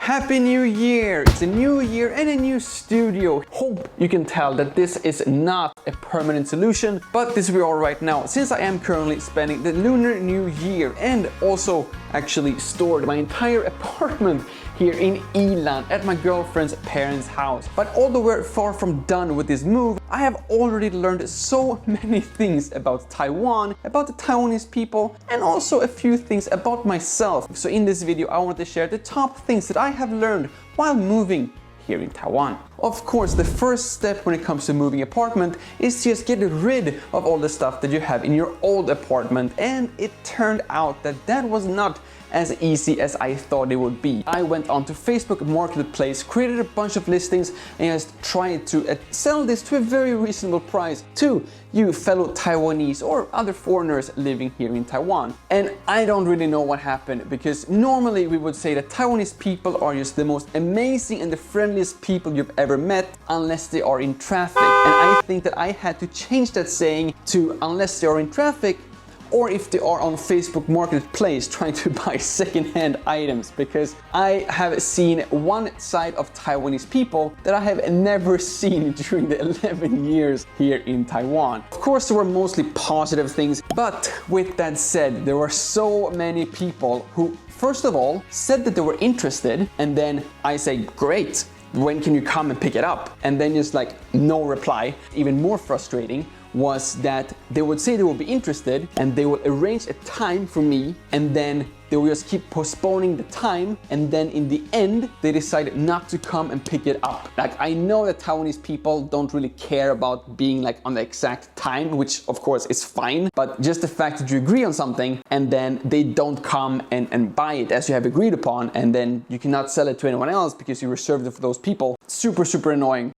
Happy New Year! It's a new year and a new studio. Hope you can tell that this is not a permanent solution, but this we are right now, since I am currently spending the Lunar New Year and also actually stored my entire apartment here in Ilan at my girlfriend's parents' house. But although we're far from done with this move, I have already learned so many things about Taiwan, about the Taiwanese people, and also a few things about myself. So in this video, I want to share the top things that I have learned while moving here in Taiwan. Of course, the first step when it comes to moving apartment is just get rid of all the stuff that you have in your old apartment, and it turned out that that was not as easy as I thought it would be. I went onto Facebook Marketplace, created a bunch of listings, and just tried to sell this to a very reasonable price to you fellow Taiwanese or other foreigners living here in Taiwan. And I don't really know what happened, because normally we would say that Taiwanese people are just the most amazing and the friendliest people you've ever met, unless they are in traffic. And I think that I had to change that saying to unless they are in traffic, or if they are on Facebook Marketplace trying to buy second-hand items, because I have seen one side of Taiwanese people that I have never seen during the 11 years here in Taiwan. Of course, there were mostly positive things, but with that said, there were so many people who, first of all, said that they were interested, and then I say, great, when can you come and pick it up? And then just like no reply. Even more frustrating was that they would say they will be interested and they will arrange a time for me, and then they will just keep postponing the time, and then in the end they decided not to come and pick it up. Like, I know that Taiwanese people don't really care about being like on the exact time, which of course is fine, but just the fact that you agree on something and then they don't come and buy it as you have agreed upon, and then you cannot sell it to anyone else because you reserved it for those people. Super annoying.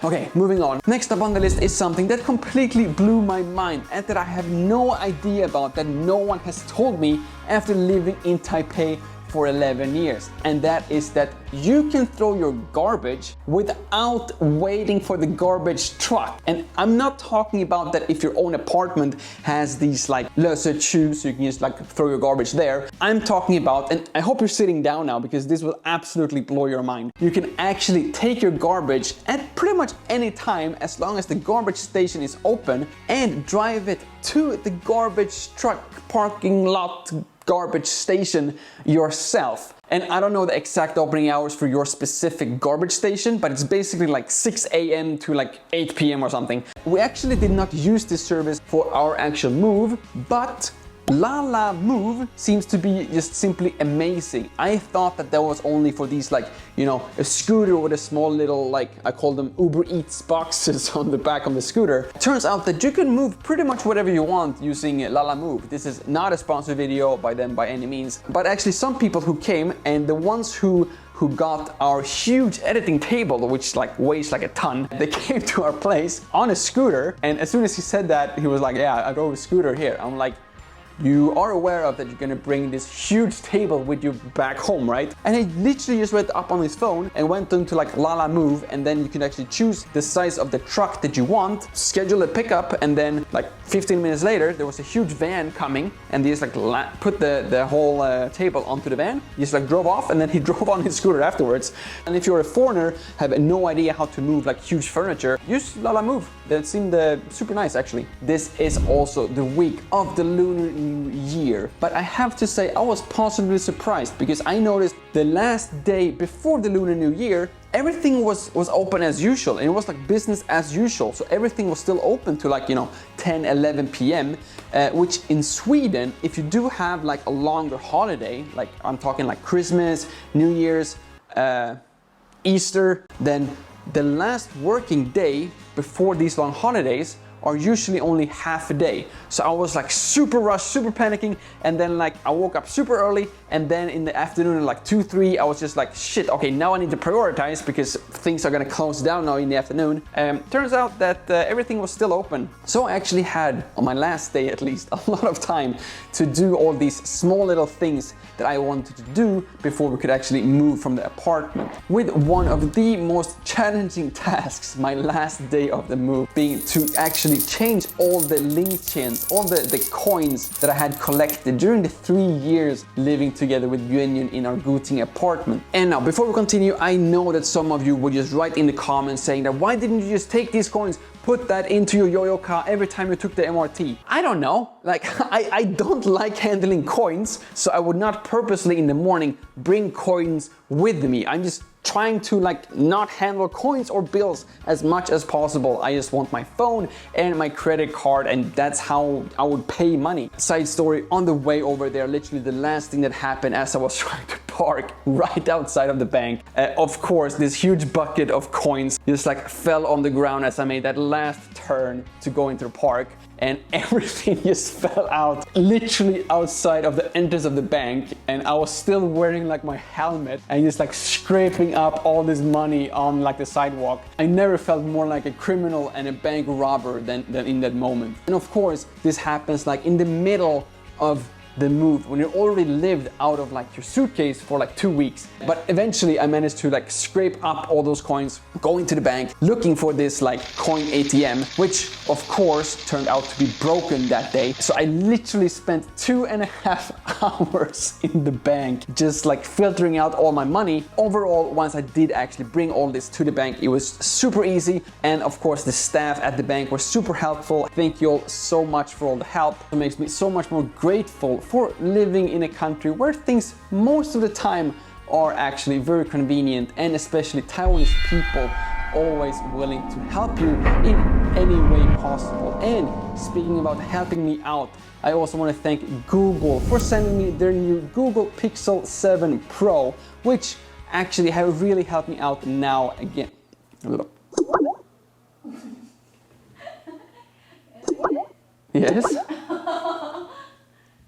Okay, moving on. Next up on the list is something that completely blew my mind and that I have no idea about, that no one has told me after living in Taipei for 11 years. And that is that you can throw your garbage without waiting for the garbage truck. And I'm not talking about that if your own apartment has these like lösechu, so you can just like throw your garbage there. I'm talking about, and I hope you're sitting down now because this will absolutely blow your mind. You can actually take your garbage at pretty much any time as long as the garbage station is open, and drive it to the garbage truck parking lot garbage station yourself. And I don't know the exact opening hours for your specific garbage station, but it's basically like 6 a.m. to like 8 p.m. or something. We actually did not use this service for our actual move, but Lala Move seems to be just simply amazing. I thought that was only for these, like, you know, a scooter with a small little, like, I call them Uber Eats boxes on the back of the scooter. Turns out that you can move pretty much whatever you want using Lala Move. This is not a sponsored video by them by any means, but actually some people who came, and the ones who got our huge editing table, which like weighs like a ton, they came to our place on a scooter, and as soon as he said that, he was like, yeah, I drove a scooter here. I'm like, you are aware of that you're gonna bring this huge table with you back home, right? And he literally just went up on his phone and went into like Lala Move, and then you can actually choose the size of the truck that you want, schedule a pickup, and then like 15 minutes later, there was a huge van coming, and they just like put the whole table onto the van. He just like drove off, and then he drove on his scooter afterwards. And if you're a foreigner, have no idea how to move like huge furniture, use Lala Move. That seemed super nice actually. This is also the week of the Lunar New Year, but I have to say I was positively surprised, because I noticed the last day before the Lunar New Year, everything was open as usual, and it was like business as usual. So everything was still open to like, you know, 10, 11 p.m., which in Sweden, if you do have like a longer holiday, like I'm talking like Christmas, New Year's, Easter, then the last working day before these long holidays are usually only half a day. So I was like super rushed, super panicking, and then like I woke up super early, and then in the afternoon at like 2, 3, I was just like, shit, okay, now I need to prioritize because things are gonna close down now in the afternoon. Turns out that everything was still open. So I actually had, on my last day at least, a lot of time to do all these small little things that I wanted to do before we could actually move from the apartment. With one of the most challenging tasks, my last day of the move, being to actually change all the link chains, all the coins that I had collected during the 3 years living together with Yuan in our Guting apartment. And now, before we continue, I know that some of you would just write in the comments saying that why didn't you just take these coins, put that into your yo-yo car every time you took the MRT? I don't know. Like, I don't like handling coins, so I would not purposely in the morning bring coins with me. I'm just trying to like not handle coins or bills as much as possible. I just want my phone and my credit card, and that's how I would pay money. Side story, on the way over there, literally the last thing that happened as I was trying to park right outside of the bank, of course this huge bucket of coins just like fell on the ground as I made that last turn to go into the park, and everything just fell out literally outside of the entrance of the bank, and I was still wearing like my helmet and just like scraping up all this money on like the sidewalk. I never felt more like a criminal and a bank robber than in that moment. And of course this happens like in the middle of the move when you already lived out of like your suitcase for like 2 weeks. But eventually I managed to like scrape up all those coins, going to the bank, looking for this like coin ATM, which of course turned out to be broken that day. So I literally spent 2.5 hours in the bank just like filtering out all my money. Overall, once I did actually bring all this to the bank, it was super easy, and of course the staff at the bank were super helpful. Thank you all so much for all the help. It makes me so much more grateful for living in a country where things most of the time are actually very convenient, and especially Taiwanese people always willing to help you in any way possible. And speaking about helping me out, I also want to thank Google for sending me their new Google Pixel 7 Pro, which actually have really helped me out now again. Yes?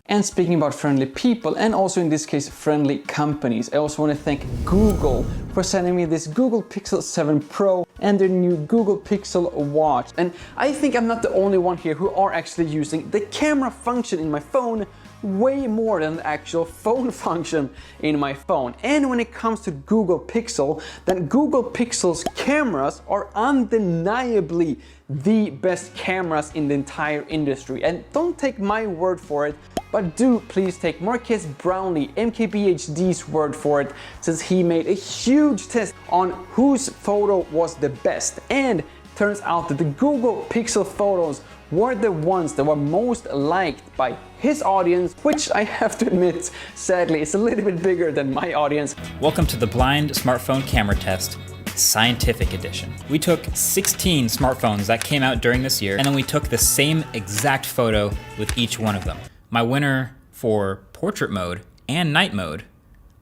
And speaking about friendly people, and also in this case friendly companies, I also want to thank Google for sending me this Google Pixel 7 Pro and their new Google Pixel watch. And I think I'm not the only one here who are actually using the camera function in my phone way more than the actual phone function in my phone. And when it comes to Google Pixel, then Google Pixel's cameras are undeniably the best cameras in the entire industry. And don't take my word for it, but do please take Marques Brownlee, MKBHD's word for it, since he made a huge test on whose photo was the best. And turns out that the Google Pixel photos were the ones that were most liked by his audience, which I have to admit, sadly, is a little bit bigger than my audience. Welcome to the Blind Smartphone Camera Test, Scientific Edition. We took 16 smartphones that came out during this year, and then we took the same exact photo with each one of them. My winner for portrait mode and night mode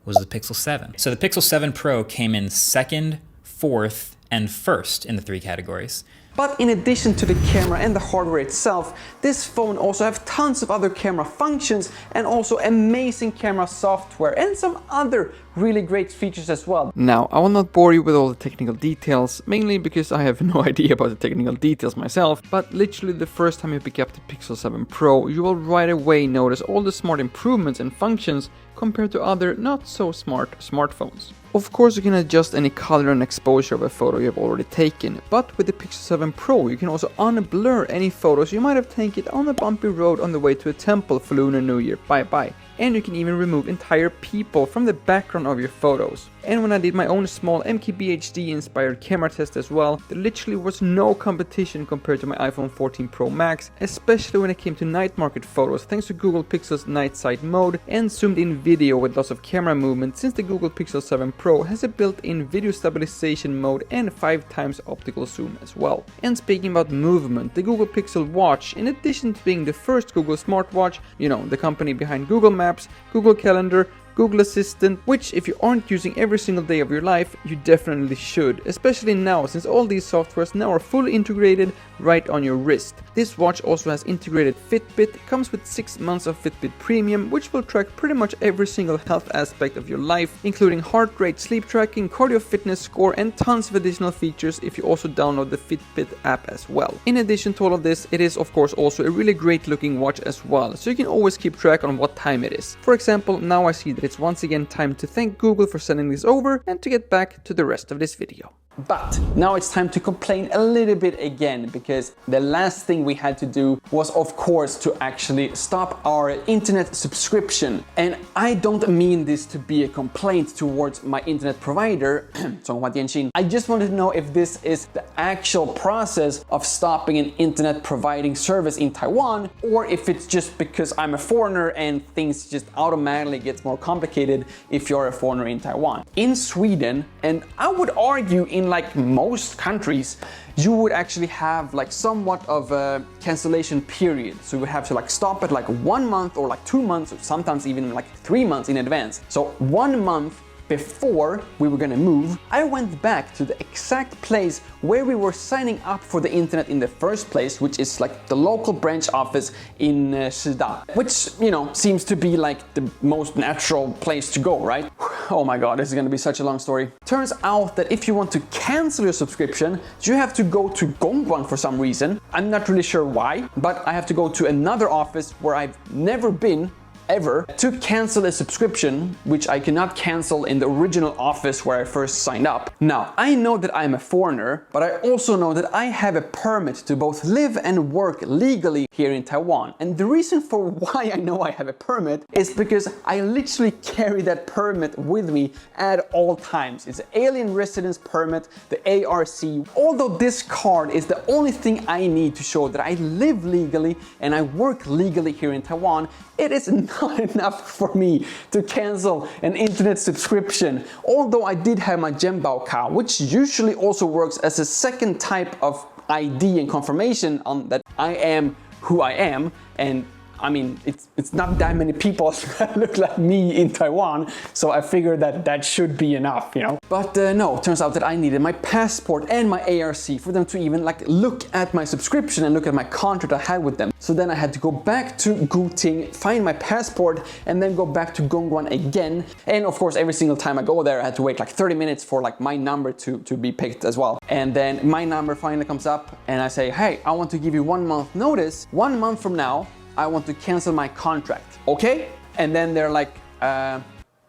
was the Pixel 7. So the Pixel 7 Pro came in second, fourth, and first in the 3 categories. But in addition to the camera and the hardware itself, this phone also has tons of other camera functions and also amazing camera software and some other really great features as well. Now, I will not bore you with all the technical details, mainly because I have no idea about the technical details myself, but literally the first time you pick up the Pixel 7 Pro, you will right away notice all the smart improvements and functions compared to other not so smart smartphones. Of course, you can adjust any color and exposure of a photo you have already taken, but with the Pixel 7 Pro you can also unblur any photos you might have taken on a bumpy road on the way to a temple for Lunar New Year. Bye-bye. And you can even remove entire people from the background of your photos. And when I did my own small MKBHD inspired camera test as well, there literally was no competition compared to my iPhone 14 Pro Max, especially when it came to night market photos thanks to Google Pixel's night sight mode and zoomed in video with lots of camera movement, since the Google Pixel 7 Pro has a built-in video stabilization mode and 5x optical zoom as well. And speaking about movement, the Google Pixel Watch, in addition to being the first Google smartwatch, you know, the company behind Google Maps, Google Calendar, Google Assistant, which if you aren't using every single day of your life, you definitely should, especially now since all these softwares now are fully integrated right on your wrist. This watch also has integrated Fitbit, comes with 6 months of Fitbit Premium, which will track pretty much every single health aspect of your life, including heart rate, sleep tracking, cardio fitness score, and tons of additional features if you also download the Fitbit app as well. In addition to all of this, it is of course also a really great looking watch as well, so you can always keep track on what time it is. For example, now I see that it's once again time to thank Google for sending this over and to get back to the rest of this video. But now it's time to complain a little bit again, because the last thing we had to do was, of course, to actually stop our internet subscription. And I don't mean this to be a complaint towards my internet provider, 中华电信. I just wanted to know if this is the actual process of stopping an internet providing service in Taiwan, or if it's just because I'm a foreigner and things just automatically get more complicated if you're a foreigner in Taiwan. In Sweden, and I would argue in like most countries, you would actually have like somewhat of a cancellation period. So you would have to like stop it like 1 month or like 2 months, or sometimes even like 3 months in advance. So 1 month before we were gonna move, I went back to the exact place where we were signing up for the internet in the first place, which is like the local branch office in Shida, which, you know, seems to be like the most natural place to go, right? Oh my god, this is gonna be such a long story. Turns out that if you want to cancel your subscription, you have to go to Gongguan for some reason. I'm not really sure why, but I have to go to another office where I've never been ever to cancel a subscription, which I cannot cancel in the original office where I first signed up. Now, I know that I'm a foreigner, but I also know that I have a permit to both live and work legally here in Taiwan. And the reason for why I know I have a permit is because I literally carry that permit with me at all times. It's an alien residence permit, the ARC. Although this card is the only thing I need to show that I live legally and I work legally here in Taiwan, it is not enough for me to cancel an internet subscription. Although I did have my Jianbao card, which usually also works as a second type of ID and confirmation on that I am who I am. And I mean, it's not that many people that look like me in Taiwan, so I figured that that should be enough, you know. But no, turns out that I needed my passport and my ARC for them to even like look at my subscription and look at my contract I had with them. So then I had to go back to Guting, find my passport, and then go back to Gongguan again. And of course, every single time I go there, I had to wait like 30 minutes for like my number to be picked as well. And then my number finally comes up and I say, hey, I want to give you 1 month notice. 1 month from now, I want to cancel my contract, okay? And then they're like,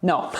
no,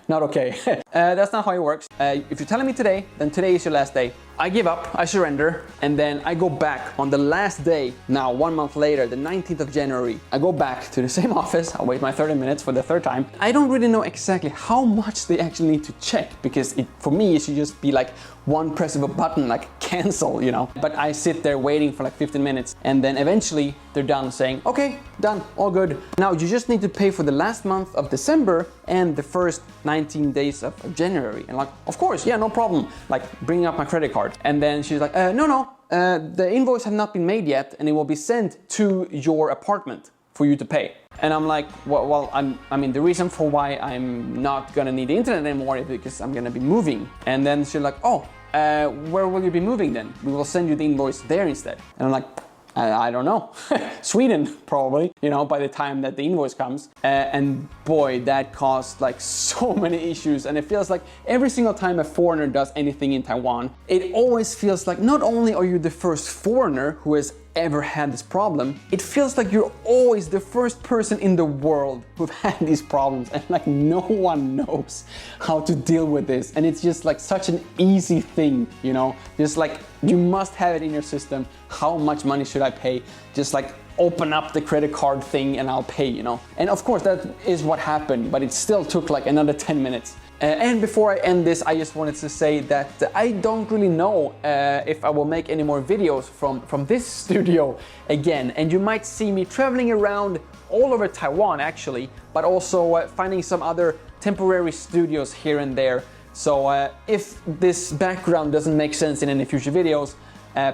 not okay. That's not how it works. If you're telling me today, then today is your last day. I give up, I surrender, and then I go back on the last day, now 1 month later, the 19th of January. I go back to the same office, I wait my 30 minutes for the third time. I don't really know exactly how much they actually need to check, because for me, it should just be like one press of a button, like cancel, you know. But I sit there waiting for like 15 minutes, and then eventually they're done saying, okay, done, all good. Now you just need to pay for the last month of December and the first 19 days of January. And like, of course, yeah, no problem. Like bringing up my credit card. And then she's like, no, the invoice has not been made yet, and it will be sent to your apartment for you to pay. And I'm like, well, I mean, the reason for why I'm not gonna need the internet anymore is because I'm gonna be moving. And then she's like, oh, where will you be moving then? We will send you the invoice there instead. And I'm like, I don't know. Sweden, probably, you know, by the time that the invoice comes. And boy, that caused like so many issues. And it feels like every single time a foreigner does anything in Taiwan, it always feels like not only are you the first foreigner who has ever had this problem, it feels like you're always the first person in the world who've had these problems, and like no one knows how to deal with this. And it's just like such an easy thing, you know, just like you must have it in your system. How much money should I pay? Just like open up the credit card thing and I'll pay, you know. And of course that is what happened, but it still took like another 10 minutes. And before I end this, I just wanted to say that I don't really know if I will make any more videos from this studio again. And you might see me traveling around all over Taiwan actually, but also finding some other temporary studios here and there. So if this background doesn't make sense in any future videos,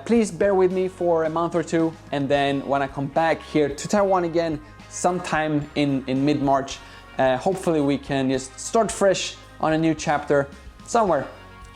please bear with me for a month or two. And then when I come back here to Taiwan again, sometime in mid-March, hopefully we can just start fresh on a new chapter somewhere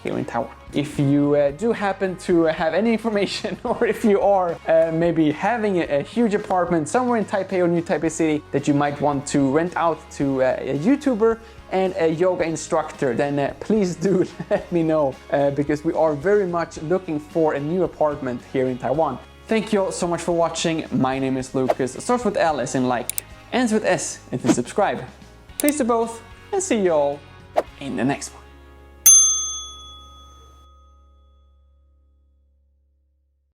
here in Taiwan. If you do happen to have any information, or if you are maybe having a huge apartment somewhere in Taipei or New Taipei City that you might want to rent out to a YouTuber and a yoga instructor, then please do let me know, because we are very much looking for a new apartment here in Taiwan. Thank you all so much for watching. My name is Lukas. It starts with L as in like, ends with S as in subscribe. Please do both, and see you all in the next one.